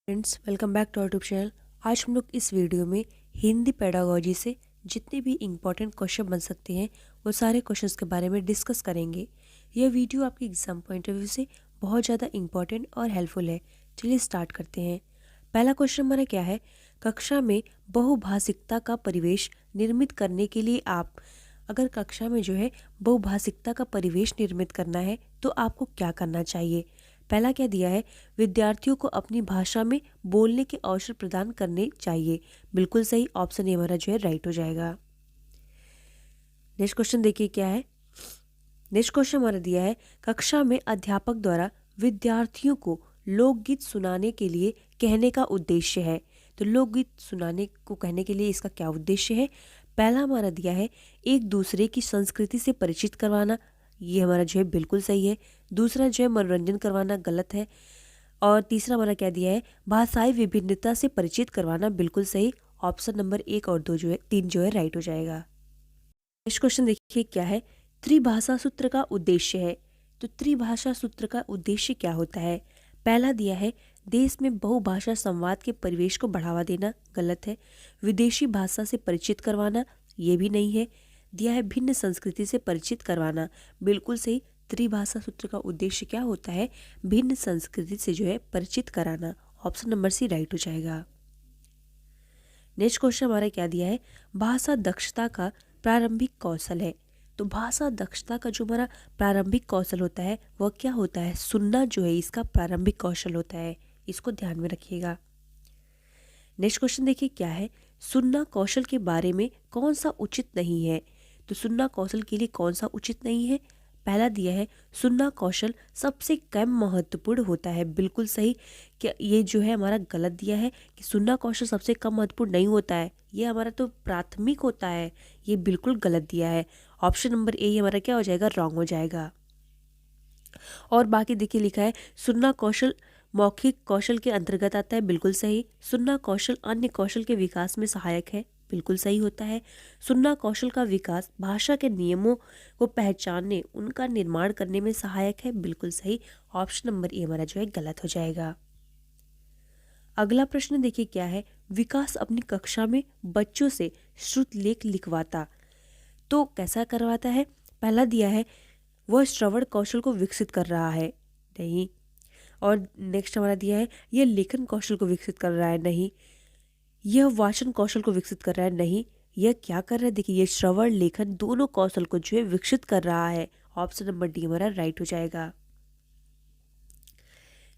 Friends, welcome back to our YouTube channel. आज हम लोग इस वीडियो में हिंदी पेडागोजी से जितने भी इम्पोर्टेंट क्वेश्चन बन सकते हैं वो सारे क्वेश्चंस के बारे में डिस्कस करेंगे। यह वीडियो आपके एग्जाम पॉइंट ऑफ व्यू से बहुत ज़्यादा इम्पोर्टेंट और हेल्पफुल है। चलिए स्टार्ट करते हैं। पहला क्वेश्चन हमारा क्या है, कक्षा में बहुभाषिकता का परिवेश निर्मित करने के लिए अगर कक्षा में जो है बहुभाषिकता का परिवेश निर्मित करना है तो आपको क्या करना चाहिए। पहला क्या दिया है, विद्यार्थियों को अपनी भाषा में बोलने के अवसर प्रदान करने चाहिए। बिल्कुल सही, ऑप्शन ए हमारा जो है राइट हो जाएगा। नेक्स्ट क्वेश्चन देखिए क्या है। नेक्स्ट क्वेश्चन हमारा दिया है, कक्षा में अध्यापक द्वारा विद्यार्थियों को लोकगीत सुनाने के लिए कहने का उद्देश्य है। तो लोकगीत सुनाने को कहने के लिए इसका क्या उद्देश्य है। पहला हमारा दिया है, एक दूसरे की संस्कृति से परिचित करवाना। ये हमारा जो है बिल्कुल सही है। दूसरा जो है मनोरंजन करवाना, गलत है। और तीसरा हमारा क्या दिया है, भाषाई विभिन्नता से परिचित करवाना, बिल्कुल सही। ऑप्शन नंबर 1 और 2 जो है 3 जो है राइट हो जाएगा। नेक्स्ट क्वेश्चन देखिए क्या है, त्रिभाषा सूत्र का उद्देश्य है। तो त्रिभाषा सूत्र का उद्देश्य क्या होता है। पहला दिया है, देश में बहुभाषा संवाद के परिवेश को बढ़ावा देना, गलत है। विदेशी भाषा से परिचित करवाना, ये भी नहीं है। दिया है भिन्न संस्कृति से परिचित करवाना, बिल्कुल सही। त्रिभाषा सूत्र का उद्देश्य क्या होता है, भिन्न संस्कृति से जो है परिचित कराना। ऑप्शन नंबर सी राइट हो जाएगा। नेक्स्ट क्वेश्चन हमारा क्या दिया है, भाषा दक्षता का प्रारंभिक कौशल है। तो भाषा दक्षता का जो हमारा प्रारंभिक कौशल होता है वह क्या होता है, सुनना जो है इसका प्रारंभिक कौशल होता है। इसको ध्यान में रखिएगा। नेक्स्ट क्वेश्चन देखिए क्या है, सुनना कौशल के बारे में कौन सा उचित नहीं है। तो सुनना कौशल के लिए कौन सा उचित नहीं है। पहला दिया है, सुनना कौशल सबसे कम महत्वपूर्ण होता है, बिल्कुल सही। क्या ये जो है हमारा गलत दिया है कि सुनना कौशल सबसे कम महत्वपूर्ण नहीं होता है, ये हमारा तो प्राथमिक होता है। ये बिल्कुल गलत दिया है। ऑप्शन नंबर ए हमारा क्या हो जाएगा, रॉन्ग हो जाएगा। और बाकी देखिए लिखा है, सुनना कौशल मौखिक कौशल के अंतर्गत आता है, बिल्कुल सही। सुनना कौशल अन्य कौशल के विकास में सहायक है, बिल्कुल सही होता है। सुनना कौशल का विकास भाषा के नियमों को पहचानने, उनका निर्माण करने में सहायक है, बिल्कुल सही। ऑप्शन नंबर ए हमारा जो है गलत हो जाएगा। अगला प्रश्न देखिए क्या है, विकास अपनी कक्षा में बच्चों से श्रुत लेख लिखवाता। तो कैसा करवाता है। पहला दिया है, वह श्रवण कौशल को विकसित कर रहा है, नहीं। और नेक्स्ट हमारा दिया है, यह लेखन कौशल को विकसित कर रहा है, नहीं। यह वाचन कौशल को विकसित कर रहा है, नहीं। यह क्या कर रहा है, देखिए ये श्रवण लेखन दोनों कौशल को जो है विकसित कर रहा है। ऑप्शन नंबर डी हमारा राइट हो जाएगा।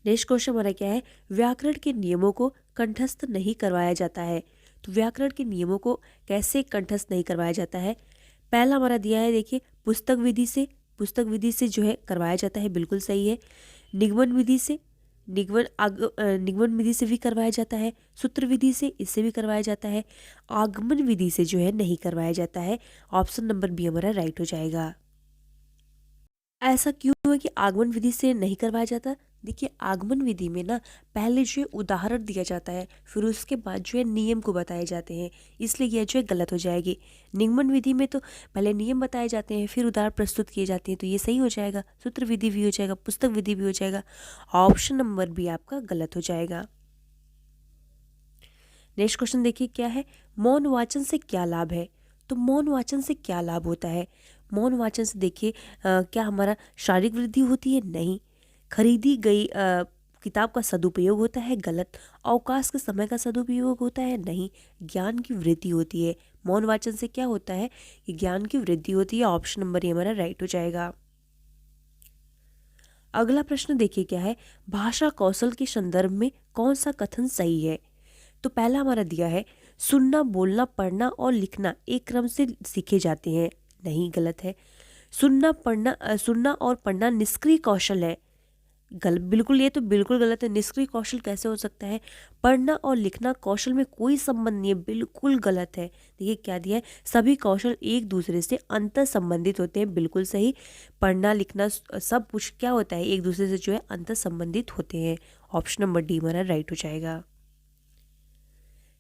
नेक्स्ट क्वेश्चन हमारा क्या है, व्याकरण के नियमों को कंठस्थ नहीं करवाया जाता है। तो व्याकरण के नियमों को कैसे कंठस्थ नहीं करवाया जाता है। पहला हमारा दिया है, देखिए पुस्तक विधि से जो है करवाया जाता है, बिल्कुल सही है। निगमन विधि से, निगमन विधि से भी करवाया जाता है। सूत्र विधि से, इससे भी करवाया जाता है। आगमन विधि से जो है नहीं करवाया जाता है। ऑप्शन नंबर बी हमारा राइट हो जाएगा। ऐसा क्यों है कि आगमन विधि से नहीं करवाया जाता। देखिए आगमन विधि में ना पहले जो है उदाहरण दिया जाता है, फिर उसके बाद जो है नियम को बताए जाते हैं, इसलिए यह जो है गलत हो जाएगी। निगमन विधि में तो पहले नियम बताए जाते हैं, फिर उदाहरण प्रस्तुत किए जाते हैं, तो ये सही हो जाएगा। सूत्र विधि भी हो जाएगा, पुस्तक विधि भी हो जाएगा। ऑप्शन नंबर बी आपका गलत हो जाएगा। नेक्स्ट क्वेश्चन देखिए क्या है, मौन वाचन से क्या लाभ है। तो मौन वाचन से क्या लाभ होता है। मौन वाचन से देखिए क्या हमारा शारीरिक वृद्धि होती है, नहीं। खरीदी गई किताब का सदुपयोग होता है, गलत। अवकाश के समय का सदुपयोग होता है, नहीं। ज्ञान की वृद्धि होती है। मौन वाचन से क्या होता है कि ज्ञान की वृद्धि होती है। ऑप्शन नंबर ये हमारा राइट हो जाएगा। अगला प्रश्न देखिए क्या है, भाषा कौशल के संदर्भ में कौन सा कथन सही है। तो पहला हमारा दिया है, सुनना बोलना पढ़ना और लिखना एक क्रम से सीखे जाते हैं, नहीं, गलत है। सुनना और पढ़ना निष्क्रिय कौशल है, बिल्कुल, ये तो बिल्कुल गलत है। निष्क्रिय कौशल कैसे हो सकता है। पढ़ना और लिखना कौशल में कोई संबंध नहीं है, बिल्कुल गलत है। देखिए क्या दिया है, सभी कौशल एक दूसरे से अंतर संबंधित होते हैं, बिल्कुल सही। पढ़ना लिखना सब कुछ क्या होता है, एक दूसरे से जो है अंतर संबंधित होते हैं। ऑप्शन नंबर डी हमारा राइट हो जाएगा।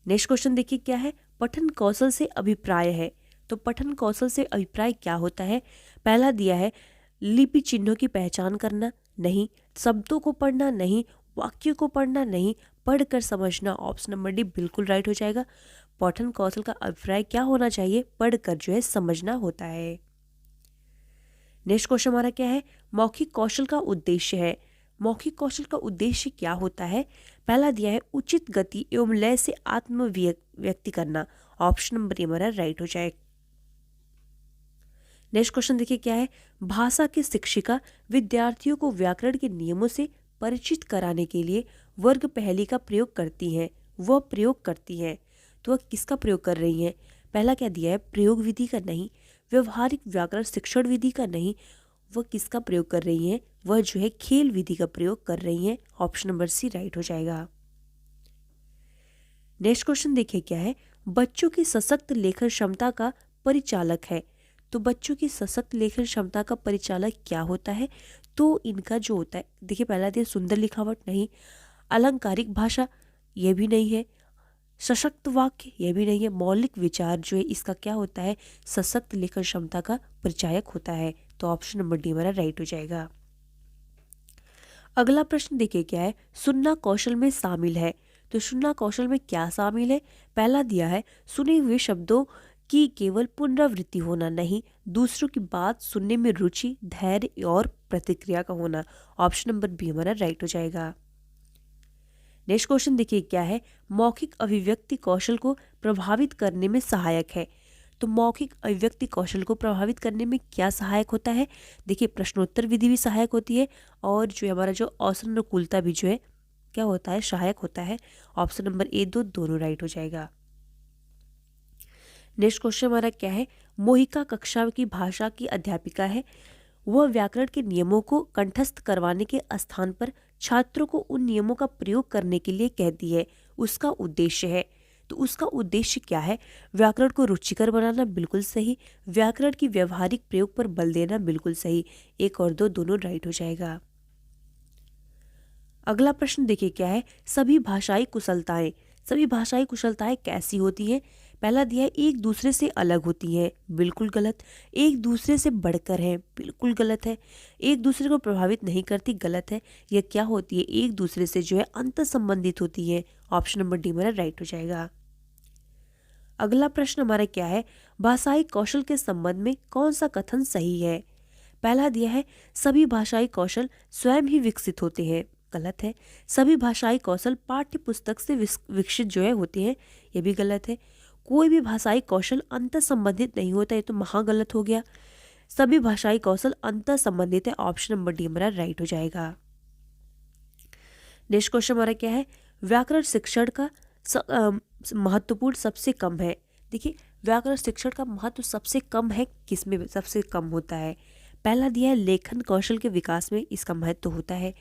नेक्स्ट क्वेश्चन देखिए क्या है, पठन कौशल से अभिप्राय है। तो पठन कौशल से अभिप्राय क्या होता है। पहला दिया है, लिपि चिन्हों की पहचान करना, नहीं। शब्दों को पढ़ना, नहीं। वाक्य को पढ़ना, नहीं। पढ़कर समझना, ऑप्शन नंबर डी बिल्कुल राइट हो जाएगा। पठन कौशल का अभिप्राय क्या होना चाहिए? पढ़कर जो है समझना होता है। नेक्स्ट क्वेश्चन हमारा क्या है? मौखिक कौशल का उद्देश्य है। मौखिक कौशल का उद्देश्य क्या होता है? पहला दिया है उचित गति एवं लय से व्यक्ति करना, ऑप्शन नंबर ए हमारा राइट हो जाए। नेक्स्ट क्वेश्चन देखिए क्या है? भाषा की शिक्षिका विद्यार्थियों को व्याकरण के नियमों से परिचित कराने के लिए वर्ग पहेली का प्रयोग करती हैं। वह प्रयोग करती हैं, तो वह किसका प्रयोग कर रही हैं? पहला क्या दिया है? प्रयोग विधि का नहीं, व्यवहारिक व्याकरण शिक्षण विधि का नहीं, वह किसका प्रयोग कर रही हैं? वह जो है खेल विधि का प्रयोग कर रही हैं, ऑप्शन नंबर सी राइट हो जाएगा। नेक्स्ट क्वेश्चन देखिए क्या है? बच्चों की सशक्त लेखन क्षमता का परिचालक है। तो बच्चों की सशक्त लेखन क्षमता का परिचालक क्या होता है? तो इनका जो होता है, देखिए पहला दिया सुंदर लिखावट नहीं, अलंकारिक भाषा यह भी नहीं है, सशक्त वाक्य यह भी नहीं है, मौलिक विचार जो है इसका क्या होता है? सशक्त लेखन क्षमता का परिचायक होता है, तो ऑप्शन नंबर डी हमारा राइट हो जाएगा। अगला प्रश्न देखिए क्या है? सुनना कौशल में शामिल है। तो सुनना कौशल में क्या शामिल है? पहला दिया है सुने हुए शब्दों की केवल पुनरावृत्ति होना नहीं, दूसरों की बात सुनने में रुचि, धैर्य और प्रतिक्रिया का होना, ऑप्शन नंबर बी हमारा राइट हो जाएगा। नेक्स्ट क्वेश्चन देखिए क्या है? मौखिक अभिव्यक्ति कौशल को प्रभावित करने में सहायक है। तो मौखिक अभिव्यक्ति कौशल को प्रभावित करने में क्या सहायक होता है? देखिए प्रश्नोत्तर विधि भी सहायक होती है, और जो हमारा जो औसत अनुकूलता भी जो है क्या होता है? सहायक होता है, ऑप्शन नंबर ए दोनों राइट हो जाएगा। नेक्स्ट क्वेश्चन हमारा क्या है? मोहिका कक्षा की भाषा की अध्यापिका है। वह व्याकरण के नियमों को कंठस्थ करवाने के स्थान पर छात्रों को उन नियमों का प्रयोग करने के लिए कहती है। उसका उद्देश्य है, तो उसका उद्देश्य क्या है? व्याकरण को रुचिकर बनाना, बिल्कुल सही। व्याकरण की व्यवहारिक प्रयोग पर बल देना, बिल्कुल सही। एक और दो दोनों राइट हो जाएगा। अगला प्रश्न देखिए क्या है? सभी भाषाई कुशलताएं। सभी भाषाई कुशलताएं कैसी होती हैं? पहला दिया है एक दूसरे से अलग होती है, बिल्कुल गलत। एक दूसरे से बढ़कर है, बिल्कुल गलत है। एक दूसरे को प्रभावित नहीं करती, गलत है। यह क्या होती है? एक दूसरे से जो है अंतर संबंधित होती है, ऑप्शन नंबर डी हमारा राइट हो जाएगा। अगला प्रश्न हमारा क्या है? भाषाई कौशल के संबंध में कौन सा कथन सही है? पहला दिया है सभी भाषाई कौशल स्वयं ही विकसित होते हैं, गलत है। सभी भाषाई कौशल पाठ्य पुस्तक से विकसित जो है होते हैं, यह भी गलत है। कोई भी भाषाई कौशल अंतर संबंधित नहीं होता, ये तो महागलत हो गया। सभी भाषाई कौशल अंतर संबंधित है, ऑप्शन नंबर डी हमारा राइट हो जाएगा। नेक्स्ट क्वेश्चन हमारा क्या है? व्याकरण शिक्षण का महत्वपूर्ण सबसे कम है। देखिए व्याकरण शिक्षण का महत्व सबसे कम है, किसमें सबसे कम होता है? पहला दिया है लेखन कौशल के विकास में इसका महत्व होता है।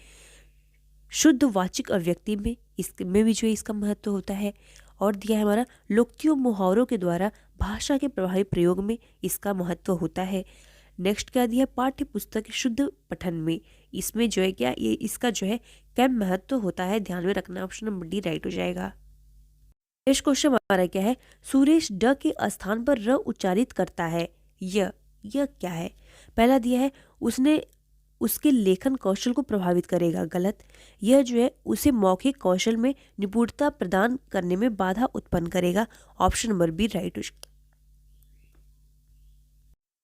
शुद्ध वाचिक अभिव्यक्ति में इसमें भी जो है इसका महत्व होता है। और दिया है हमारा लोकोक्तियों मुहावरों के द्वारा भाषा के प्रभावी प्रयोग में इसका महत्व होता है। नेक्स्ट क्या दिया है? पाठ्य पुस्तक के शुद्ध पठन में, इसमें जो है क्या ये इसका जो है कम महत्व होता है, ध्यान में रखना, ऑप्शन नंबर डी राइट हो जाएगा। नेक्स्ट क्वेश्चन हमारा क्या है? सुरेश ड के स्थान पर र उच्चारित करता है, यह क्या है? पहला दिया है उसने उसके लेखन कौशल को प्रभावित करेगा, गलत। यह जो है उसे मौखिक कौशल में निपुणता प्रदान करने में बाधा उत्पन्न करेगा, ऑप्शन नंबर बी राइट हो जाएगा।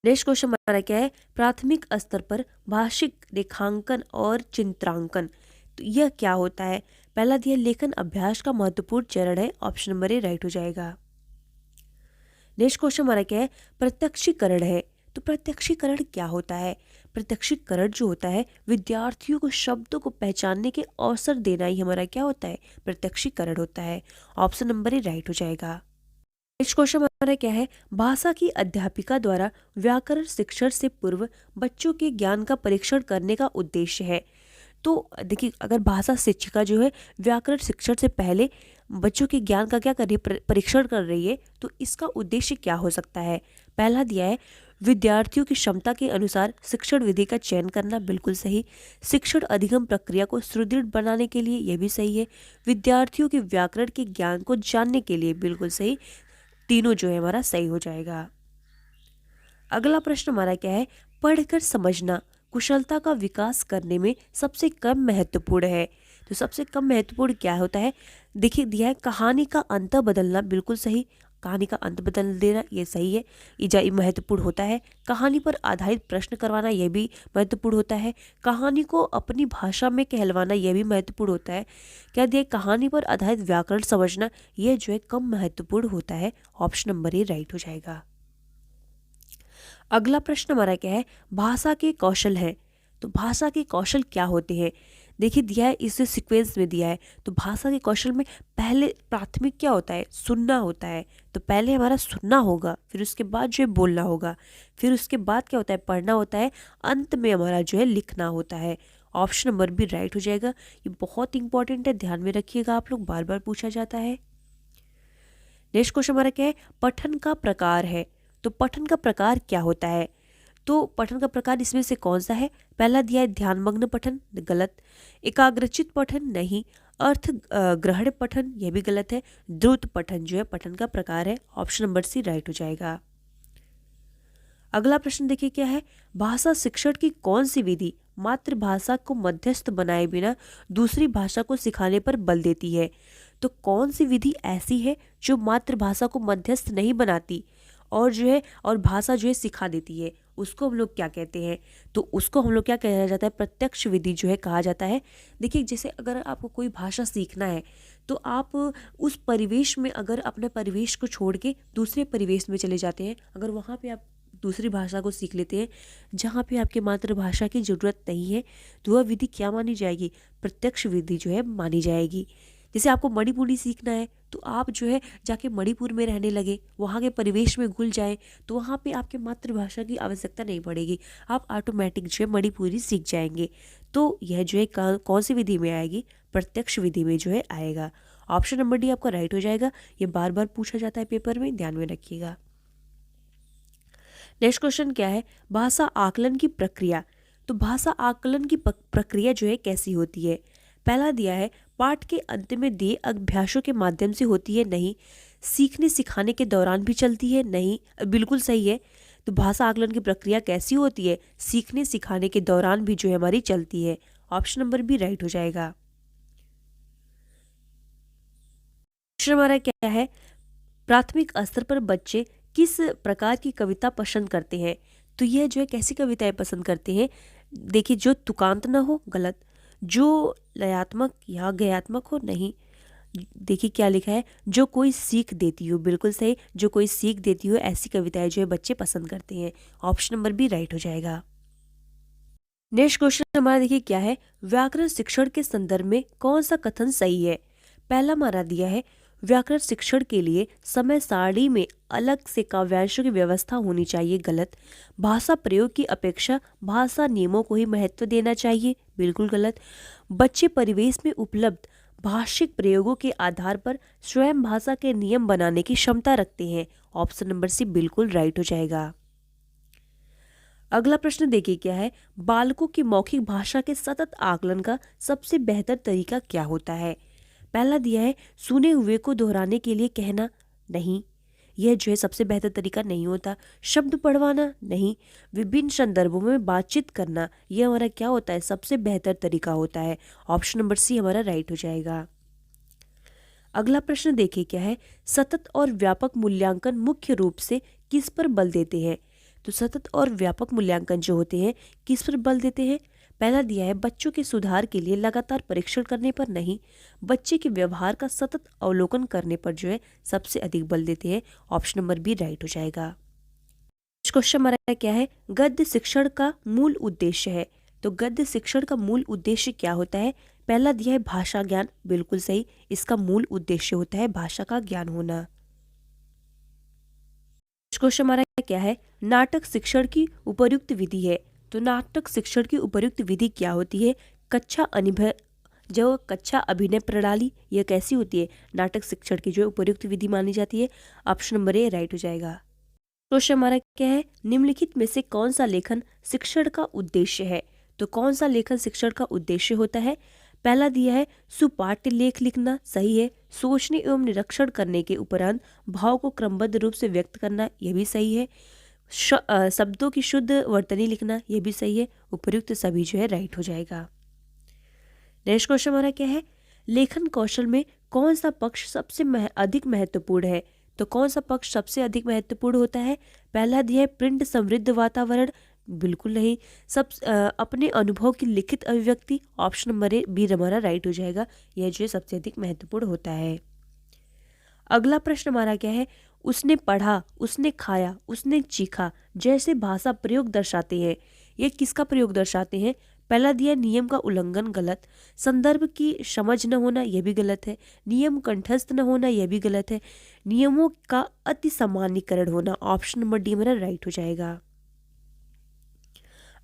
नेक्स्ट क्वेश्चन हमारा क्या है? प्राथमिक स्तर पर भाषिक रेखांकन और चित्रांकन, तो यह क्या होता है? पहला दिया लेखन अभ्यास का महत्वपूर्ण चरण है, ऑप्शन नंबर ए राइट हो जाएगा। नेक्स्ट क्वेश्चन हमारा क्या है? प्रत्यक्षीकरण है। तो प्रत्यक्षीकरण क्या होता है? प्रत्यक्षीकरण जो होता है विद्यार्थियों को शब्दों को पहचानने के अवसर देना ही हमारा क्या होता है? प्रत्यक्षीकरण होता है, ऑप्शन नंबर ए राइट हो जाएगा। नेक्स्ट क्वेश्चन हमारा क्या है? भाषा की अध्यापिका द्वारा व्याकरण शिक्षण से पूर्व बच्चों के ज्ञान का परीक्षण करने का उद्देश्य है। तो देखिए अगर भाषा शिक्षिका जो है व्याकरण शिक्षण से पहले बच्चों के ज्ञान का क्या कर रही है? परीक्षण कर रही है, तो इसका उद्देश्य क्या हो सकता है? पहला दिया है विद्यार्थियों की क्षमता के अनुसार शिक्षण विधि का चयन करना, बिल्कुल सही। शिक्षण अधिगम प्रक्रिया को सुदृढ़ बनाने के लिए, यह भी सही है। विद्यार्थियों के व्याकरण के ज्ञान को जानने के लिए, बिल्कुल सही। तीनों जो है हमारा सही हो जाएगा। अगला प्रश्न हमारा क्या है? पढ़कर समझना कुशलता का विकास करने में सबसे कम महत्वपूर्ण है। तो सबसे कम महत्वपूर्ण क्या होता है? देखिए दिया है कहानी का अंत बदलना, बिल्कुल सही। कहानी का अंत बदल देना ये सही है, ये महत्वपूर्ण होता है। कहानी पर आधारित प्रश्न करवाना यह भी महत्वपूर्ण होता है। कहानी को अपनी भाषा में कहलवाना यह भी महत्वपूर्ण होता है। क्या दिया? कहानी पर आधारित व्याकरण समझना, यह जो है कम महत्वपूर्ण होता है। ऑप्शन नंबर ए राइट हो जाएगा। अगला प्रश्न हमारा क्या है? भाषा के कौशल है। तो भाषा के कौशल क्या होते हैं? देखिए दिया है, इसे सीक्वेंस में दिया है। तो भाषा के कौशल में पहले प्राथमिक क्या होता है? सुनना होता है। तो पहले हमारा सुनना होगा, फिर उसके बाद जो है बोलना होगा, फिर उसके बाद क्या होता है? पढ़ना होता है, अंत में हमारा जो है लिखना होता है। ऑप्शन नंबर भी राइट हो जाएगा। ये बहुत इंपॉर्टेंट है, ध्यान में रखिएगा, आप लोग बार बार पूछा जाता है। नेक्स्ट क्वेश्चन हमारा क्या है? पठन का प्रकार है। तो पठन का प्रकार क्या होता है? तो पठन का प्रकार इसमें से कौन सा है? पहला दिया है ध्यानमग्न पठन, गलत। एकाग्रचित पठन, नहीं। अर्थ ग्रहण पठन, यह भी गलत है। द्रुत पठन जो है पठन का प्रकार है। ऑप्शन नंबर सी राइट हो जाएगा। अगला प्रश्न देखिए क्या है? भाषा शिक्षण की कौन सी विधि मातृभाषा को मध्यस्थ बनाए बिना दूसरी भाषा को सिखाने पर बल देती है? तो कौन सी विधि ऐसी है जो मातृभाषा को मध्यस्थ नहीं बनाती और जो है और भाषा जो है सिखा देती है? उसको हम लोग क्या कहते हैं? तो उसको हम लोग क्या कहा जाता है? प्रत्यक्ष विधि जो है कहा जाता है। देखिए जैसे अगर आपको कोई भाषा सीखना है तो आप उस परिवेश में, अगर अपने परिवेश को छोड़ के दूसरे परिवेश में चले जाते हैं, अगर वहाँ पे आप दूसरी भाषा को सीख लेते हैं जहाँ पे आपके मातृभाषा की ज़रूरत नहीं है, तो वह विधि क्या मानी जाएगी? प्रत्यक्ष विधि जो है मानी जाएगी। जैसे आपको मणिपुरी सीखना है तो आप जो है जाके मणिपुर में रहने लगे, वहाँ के परिवेश में घुल जाए, तो वहाँ पे आपके मातृभाषा की आवश्यकता नहीं पड़ेगी, आप ऑटोमेटिक जो है मणिपुरी सीख जाएंगे। तो यह जो है कौन सी विधि में आएगी? प्रत्यक्ष विधि में जो है आएगा। ऑप्शन नंबर डी आपका राइट हो जाएगा। ये बार बार पूछा जाता है पेपर में, ध्यान में रखिएगा। नेक्स्ट क्वेश्चन क्या है? भाषा आकलन की प्रक्रिया। तो भाषा आकलन की प्रक्रिया जो है कैसी होती है? पहला दिया है पाठ के अंत में दिए अभ्यासों के माध्यम से होती है, नहीं। सीखने सिखाने के दौरान भी चलती है, नहीं। बिल्कुल सही है। तो भाषा आकलन की प्रक्रिया कैसी होती है? सीखने सिखाने के दौरान भी जो है हमारी चलती है। ऑप्शन नंबर भी राइट हो जाएगा। क्वेश्चन हमारा क्या है? प्राथमिक स्तर पर बच्चे किस प्रकार की कविता पसंद करते हैं? तो यह जो है कैसी कविताएं पसंद करते हैं? देखिए जो तुकांत ना हो, गलत। जो लयात्मक या गयात्मक हो, नहीं। देखिए क्या लिखा है? जो कोई सीख देती हो, बिल्कुल सही। जो कोई सीख देती हो ऐसी कविताएं जो है बच्चे पसंद करते हैं। ऑप्शन नंबर भी राइट हो जाएगा। नेक्स्ट क्वेश्चन हमारा देखिए क्या है? व्याकरण शिक्षण के संदर्भ में कौन सा कथन सही है? पहला हमारा दिया है व्याकरण शिक्षण के लिए समय सारणी में अलग से काव्यांशों की व्यवस्था होनी चाहिए, गलत। भाषा प्रयोग की अपेक्षा भाषा नियमों को ही महत्व देना चाहिए, बिल्कुल गलत। बच्चे परिवेश में उपलब्ध भाषिक प्रयोगों के आधार पर स्वयं भाषा के नियम बनाने की क्षमता रखते हैं। ऑप्शन नंबर सी बिल्कुल राइट हो जाएगा। अगला प्रश्न देखिए क्या है? बालकों की मौखिक भाषा के सतत आकलन का सबसे बेहतर तरीका क्या होता है? पहला दिया है सुने हुए को दोहराने के लिए कहना, नहीं। यह जो है सबसे बेहतर तरीका नहीं होता। शब्द पढ़वाना, नहीं। विभिन्न संदर्भों में बातचीत करना, यह हमारा क्या होता है? सबसे बेहतर तरीका होता है। ऑप्शन नंबर सी हमारा राइट हो जाएगा। अगला प्रश्न देखिए क्या है? सतत और व्यापक मूल्यांकन मुख्य रूप से किस पर बल देते हैं? तो सतत और व्यापक मूल्यांकन जो होते हैं किस पर बल देते हैं? पहला दिया है बच्चों के सुधार के लिए लगातार परीक्षण करने पर, नहीं। बच्चे के व्यवहार का सतत अवलोकन करने पर जो है सबसे अधिक बल देते हैं। ऑप्शन नंबर बी राइट हो जाएगा। क्वेश्चन हमारा क्या है? गद्य शिक्षण का मूल उद्देश्य है। तो गद्य शिक्षण का मूल उद्देश्य क्या होता है? पहला दिया है भाषा ज्ञान, बिल्कुल सही। इसका मूल उद्देश्य होता है भाषा का ज्ञान होना। क्वेश्चन हमारा क्या है? नाटक शिक्षण की उपयुक्त विधि है। तो नाटक शिक्षण की उपयुक्त विधि क्या होती है? कक्षा अभिनय प्रणाली, यह कैसी होती है? नाटक शिक्षण की जो उपयुक्त विधि मानी जाती है। ऑप्शन नंबर ए राइट हो जाएगा। क्वेश्चन हमारा क्या है? निम्नलिखित में से कौन सा लेखन शिक्षण का उद्देश्य है? तो कौन सा लेखन शिक्षण का उद्देश्य होता है? पहला दिया है सुपाठ्य लेख लिखना, सही है। सोचने एवं निरीक्षण करने के उपरांत भाव को क्रमबद्ध रूप से व्यक्त करना, यह भी सही है। शब्दों की शुद्ध वर्तनी लिखना, यह भी सही है। उपयुक्त सभी जो है राइट हो जाएगा। नेक्स्ट क्वेश्चन हमारा क्या है, लेखन कौशल में कौन सा पक्ष सबसे अधिक महत्वपूर्ण है? तो कौन सा पक्ष सबसे अधिक महत्वपूर्ण होता है? पहला दिया है प्रिंट समृद्ध वातावरण, बिल्कुल नहीं। अपने अनुभव की लिखित अभिव्यक्ति, ऑप्शन नंबर ए बी हमारा राइट हो जाएगा, यह जो है सबसे अधिक महत्वपूर्ण होता है। अगला प्रश्न हमारा क्या है, उसने पढ़ा, उसने खाया, उसने चीखा जैसे भाषा प्रयोग दर्शाते हैं, ये किसका प्रयोग दर्शाते हैं? पहला दिया नियम का उल्लंघन, गलत। संदर्भ की समझ न होना, यह भी गलत है। नियम कंठस्थ न होना, यह भी गलत है। नियमों का अति सामान्यीकरण होना, ऑप्शन नंबर डी हमारा राइट हो जाएगा।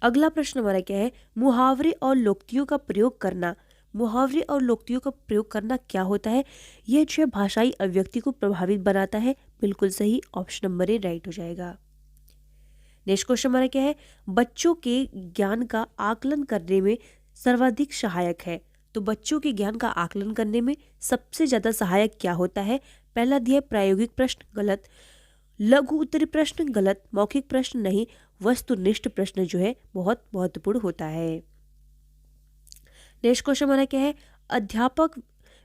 अगला प्रश्न हमारा क्या है, मुहावरे और लोकोक्तियों का प्रयोग करना। मुहावरे और लोकोक्तियों का प्रयोग करना क्या होता है? यह जो है भाषाई अभिव्यक्ति को प्रभावित बनाता है, बिल्कुल सही, ऑप्शन नंबर ए राइट हो जाएगा। नेक्स्ट क्वेश्चन हमारा क्या है, बच्चों के ज्ञान का आकलन करने में सर्वाधिक सहायक है। तो बच्चों के ज्ञान का आकलन करने में सबसे ज्यादा सहायक क्या होता है? पहला दिया है प्रायोगिक प्रश्न, गलत। लघु उत्तरी प्रश्न, गलत। मौखिक प्रश्न, नहीं। वस्तुनिष्ठ प्रश्न जो है बहुत महत्वपूर्ण होता है। नेक्स्ट क्वेश्चन हमारा क्या है, अध्यापक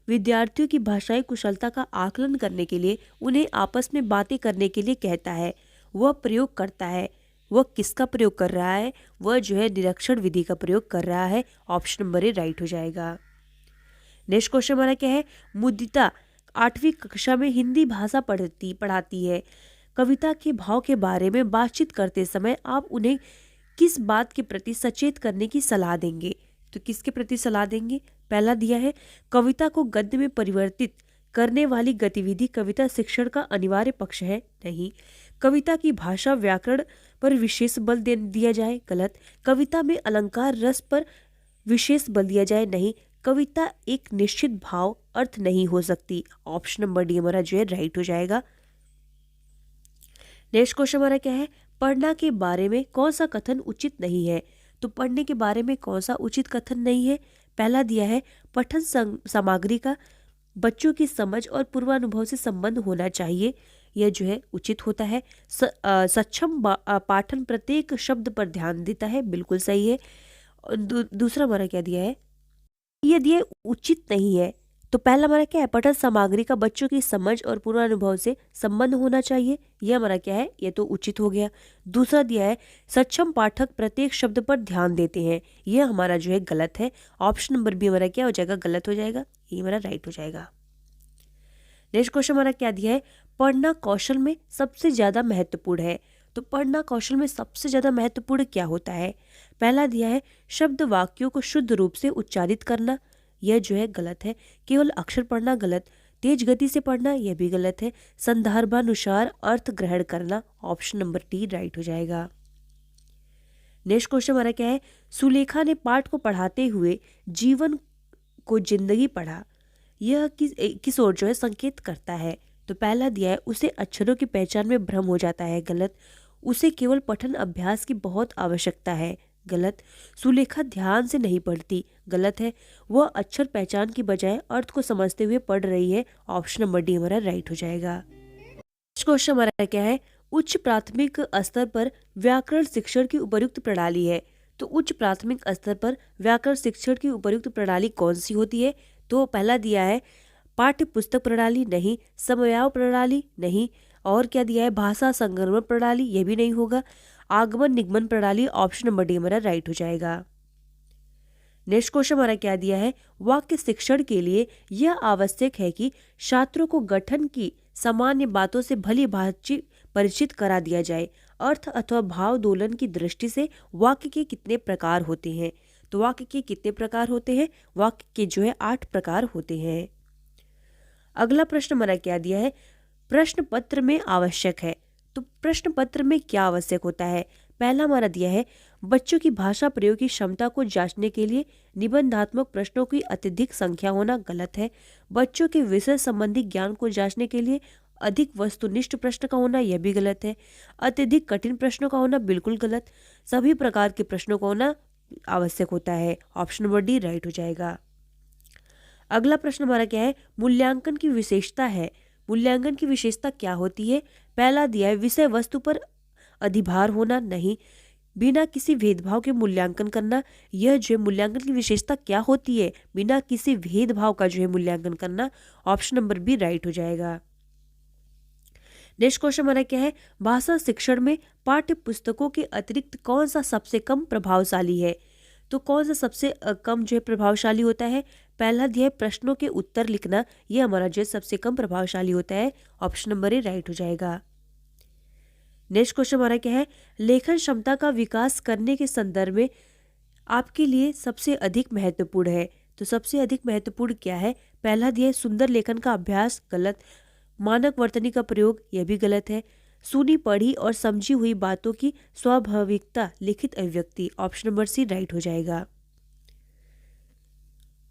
विद्यार्थियों की भाषाई कुशलता का आकलन करने के लिए उन्हें आपस में बातें करने के लिए कहता है, वह प्रयोग करता है, वह किसका प्रयोग कर रहा है? वह जो है निरीक्षण विधि का प्रयोग कर रहा है, ऑप्शन नंबर ए राइट हो जाएगा। नेक्स्ट क्वेश्चन हमारा क्या है, मुदिता 8वीं कक्षा में हिंदी भाषा पढ़ाती है। कविता के भाव के बारे में बातचीत करते समय आप उन्हें किस बात के प्रति सचेत करने की सलाह देंगे? तो किसके प्रति सलाह देंगे? पहला दिया है कविता को गद्य में परिवर्तित करने वाली गतिविधि कविता शिक्षण का अनिवार्य पक्ष है, नहीं। कविता की भाषा व्याकरण पर विशेष बल दिया जाए, गलत। कविता में अलंकार रस पर विशेष बल दिया जाए, नहीं। कविता एक निश्चित भाव अर्थ नहीं हो सकती, ऑप्शन नंबर डी हमारा जो है राइट हो जाएगा। नेक्स्ट क्वेश्चन हमारा क्या है, पढ़ना के बारे में कौन सा कथन उचित नहीं है? तो पढ़ने के बारे में कौन सा उचित कथन नहीं है? पहला दिया है पठन सामग्री का बच्चों की समझ और पूर्वानुभव से संबंध होना चाहिए, यह जो है उचित होता है। सक्षम पाठन प्रत्येक शब्द पर ध्यान देता है, बिल्कुल सही है। दूसरा हमारा क्या दिया है, यह दिया उचित नहीं है। तो पहला हमारा क्या है, पठन सामग्री का बच्चों की समझ और पूर्वानुभव से संबंध होना चाहिए, यह हमारा क्या है, यह तो उचित हो गया। दूसरा दिया है सक्षम पाठक प्रत्येक शब्द पर ध्यान देते हैं, यह हमारा जो है गलत है, ऑप्शन नंबर बी हमारा क्या हो जाएगा, गलत हो जाएगा, ये हमारा राइट हो जाएगा। नेक्स्ट क्वेश्चन हमारा क्या दिया है, पढ़ना कौशल में सबसे ज्यादा महत्वपूर्ण है। तो पढ़ना कौशल में सबसे ज्यादा महत्वपूर्ण क्या होता है? पहला दिया है शब्द वाक्यों को शुद्ध रूप से उच्चारित करना, यह जो है गलत है। केवल अक्षर पढ़ना, गलत। तेज गति से पढ़ना, यह भी गलत है। संदर्भानुसार अर्थ ग्रहण करना, ऑप्शन नंबर डी राइट हो जाएगा। नेक्स्ट क्वेश्चन हमारा क्या है, सुलेखा ने पाठ को पढ़ाते हुए जीवन को जिंदगी पढ़ा, यह किस ओर जो है संकेत करता है? तो पहला दिया है उसे अक्षरों की पहचान में भ्रम हो जाता है, गलत। उसे केवल पठन अभ्यास की बहुत आवश्यकता है, गलत। सुलेखा ध्यान से नहीं पढ़ती, गलत है। वह अक्षर पहचान की बजाय अर्थ को समझते हुए पढ़ रही है, ऑप्शन नंबर डी हमारा राइट हो जाएगा। क्वेश्चन हमारा क्या है, उच्च प्राथमिक स्तर पर व्याकरण शिक्षण की उपयुक्त प्रणाली है। तो उच्च प्राथमिक स्तर पर व्याकरण शिक्षण की उपयुक्त प्रणाली कौन सी होती है? तो पहला दिया है पाठ्य पुस्तक प्रणाली, नहीं। समवाय प्रणाली, नहीं। और क्या दिया है, भाषा संगमन प्रणाली, यह भी नहीं होगा। आगमन निगमन प्रणाली, ऑप्शन नंबर डी हमारा राइट हो जाएगा। नेक्स्ट क्वेश्चन हमारा क्या दिया है, वाक्य शिक्षण के लिए यह आवश्यक है कि छात्रों को गठन की सामान्य बातों से भली भांति परिचित करा दिया जाए। अर्थ अथवा भाव दोलन की दृष्टि से वाक्य के कितने प्रकार होते हैं? तो वाक्य के कितने प्रकार होते हैं? वाक्य के जो है 8 प्रकार होते हैं। अगला प्रश्न हमारा क्या दिया है, प्रश्न पत्र में आवश्यक है। तो प्रश्न पत्र में क्या आवश्यक होता है? पहला हमारा दिया है बच्चों की भाषा प्रयोग की क्षमता को जांचने के लिए निबंधात्मक प्रश्नों की अत्यधिक संख्या होना, गलत है। बच्चों के विषय संबंधी ज्ञान को जांचने के लिए अधिक वस्तुनिष्ठ प्रश्न का होना, यह भी गलत है। अत्यधिक कठिन प्रश्नों का होना, बिल्कुल गलत। सभी प्रकार के प्रश्नों का होना आवश्यक होता है, ऑप्शन नंबर डी राइट हो जाएगा। अगला प्रश्न हमारा क्या है, मूल्यांकन की विशेषता है। मूल्यांकन की विशेषता क्या होती है? पहला दिया है विषय वस्तु पर अधिभार होना, नहीं। बिना किसी भेदभाव के मूल्यांकन करना, यह जो है मूल्यांकन की विशेषता क्या होती है, बिना किसी भेदभाव का जो है मूल्यांकन करना। ऑप्शन नंबर बी राइट हो जाएगा। नेक्स्ट क्वेश्चन हमारा क्या है, भाषा शिक्षण में पाठ्य पुस्तकों के अतिरिक्त कौन सा सबसे कम प्रभावशाली है। तो कौन सा सबसे कम जो है प्रभावशाली होता है। पहला दिया है प्रश्नों के उत्तर लिखना, यह हमारा जो है सबसे कम प्रभावशाली होता है। ऑप्शन नंबर ए राइट हो जाएगा। नेक्स्ट क्वेश्चन हमारा क्या है, लेखन क्षमता का विकास करने के संदर्भ में आपके लिए सबसे अधिक महत्वपूर्ण है। तो सबसे अधिक महत्वपूर्ण क्या है। पहला दिया है सुंदर लेखन का अभ्यास, गलत। मानक वर्तनी का प्रयोग, यह भी गलत है। सुनी पढ़ी और समझी हुई बातों की स्वाभाविकता, लिखित अभिव्यक्ति। ऑप्शन नंबर सी राइट हो जाएगा।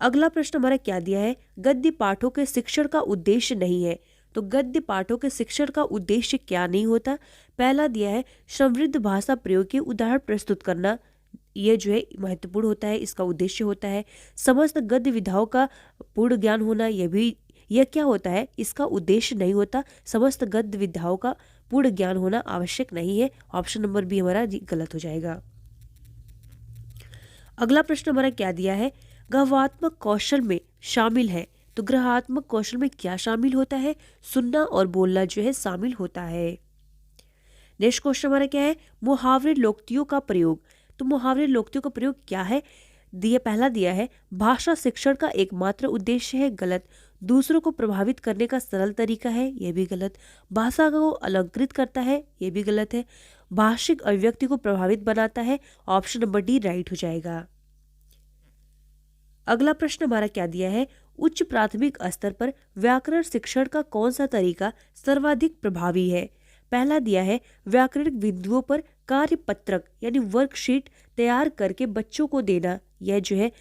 अगला प्रश्न हमारा क्या दिया है, गद्य पाठों के शिक्षण का उद्देश्य नहीं है। तो गद्य पाठों के शिक्षण का उद्देश्य क्या नहीं होता। पहला दिया है समृद्ध भाषा प्रयोग के उदाहरण प्रस्तुत करना, यह जो है महत्वपूर्ण होता है, इसका उद्देश्य होता है। समस्त गद्य विधाओं का पूर्ण ज्ञान होना, यह क्या होता है, इसका उद्देश्य नहीं होता। समस्त गद्य विधाओं का पूर्ण ज्ञान होना आवश्यक नहीं है। ऑप्शन नंबर बी हमारा गलत हो जाएगा। अगला प्रश्न हमारा क्या दिया है, ग्रहात्मक कौशल में शामिल है। तो ग्रहात्मक कौशल में क्या शामिल होता है, सुनना और बोलना जो है शामिल होता है। नेक्स्ट क्वेश्चन हमारा क्या है, मुहावरे लोकोक्तियों का प्रयोग। तो मुहावरे लोकोक्तियों का प्रयोग क्या है। पहला दिया है भाषा शिक्षण का एकमात्र उद्देश्य है, गलत। दूसरों को प्रभावित करने का सरल तरीका है, यह भी गलत। भाषा को अलंकृत करता है, यह भी गलत है। भाषिक अभिव्यक्ति को प्रभावित बनाता है। ऑप्शन नंबर डी राइट हो जाएगा। अगला प्रश्न हमारा क्या दिया है, उच्च प्राथमिक स्तर पर व्याकरण शिक्षण का कौन सा तरीका सर्वाधिक प्रभावी है। पहला दिया है व्याकरणिक बिंदुओं पर कार्यपत्रक यानी वर्कशीट तैयार करके बच्चों को देना, यह जो है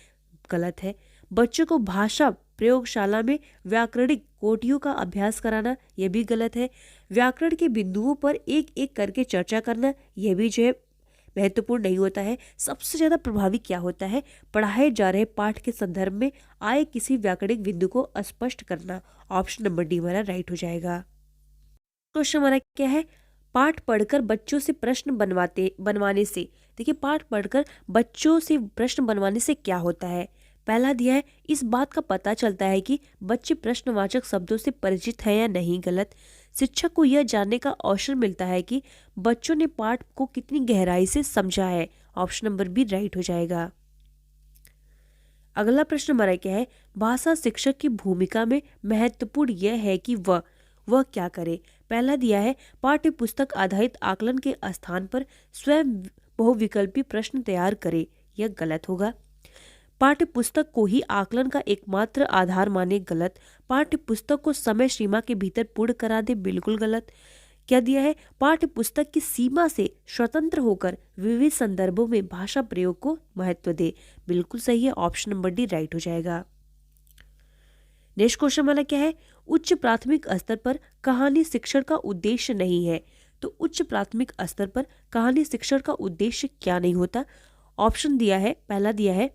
गलत है। बच्चों को भाषा प्रयोगशाला में व्याकरणिक कोटियों का अभ्यास कराना, यह भी गलत है। व्याकरण के बिंदुओं पर एक एक करके चर्चा करना, यह भी जो है महत्वपूर्ण नहीं होता है। सबसे ज्यादा प्रभावी क्या होता है, पढ़ाए जा रहे पाठ के संदर्भ में आए किसी व्याकरणिक बिंदु को स्पष्ट करना। ऑप्शन नंबर डी हमारा राइट हो जाएगा। क्वेश्चन हमारा क्या है, पाठ पढ़कर बच्चों से प्रश्न बनवाने से, देखिए पाठ पढ़कर बच्चों से प्रश्न बनवाने से क्या होता है। पहला दिया है इस बात का पता चलता है कि बच्चे प्रश्नवाचक शब्दों से परिचित हैं या नहीं, गलत। शिक्षक को यह जानने का अवसर मिलता है कि बच्चों ने पाठ को कितनी गहराई से समझा है। ऑप्शन नंबर बी राइट हो जाएगा। अगला प्रश्न हमारा क्या है, भाषा शिक्षक की भूमिका में महत्वपूर्ण यह है कि वह क्या करे। पहला दिया है पाठ्य पुस्तक आधारित आकलन के स्थान पर स्वयं बहुविकल्पी प्रश्न तैयार करे, यह गलत होगा। पाठ्य पुस्तक को ही आकलन का एकमात्र आधार माने, गलत। पाठ्य पुस्तक को समय सीमा के भीतर पूर्ण करा दे, बिल्कुल गलत। क्या दिया है पाठ्य पुस्तक की सीमा से स्वतंत्र होकर विविध संदर्भों में भाषा प्रयोग को महत्व दे, बिल्कुल सही है। ऑप्शन नंबर डी राइट हो जाएगा। नेक्स्ट क्वेश्चन वाला क्या है, उच्च प्राथमिक स्तर पर कहानी शिक्षण का उद्देश्य नहीं है। तो उच्च प्राथमिक स्तर पर कहानी शिक्षण का उद्देश्य क्या नहीं होता। ऑप्शन दिया है, पहला दिया है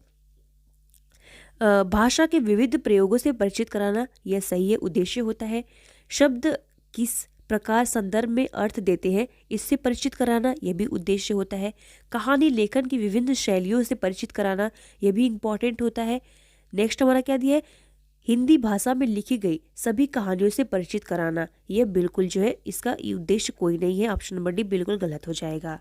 भाषा के विविध प्रयोगों से परिचित कराना, यह सही है, उद्देश्य होता है। शब्द किस प्रकार संदर्भ में अर्थ देते हैं, इससे परिचित कराना, यह भी उद्देश्य होता है। कहानी लेखन की विभिन्न शैलियों से परिचित कराना, यह भी इंपॉर्टेंट होता है। नेक्स्ट हमारा क्या दिया है, हिंदी भाषा में लिखी गई सभी कहानियों से परिचित कराना, यह बिल्कुल जो है इसका उद्देश्य कोई नहीं है। ऑप्शन नंबर डी बिल्कुल गलत हो जाएगा।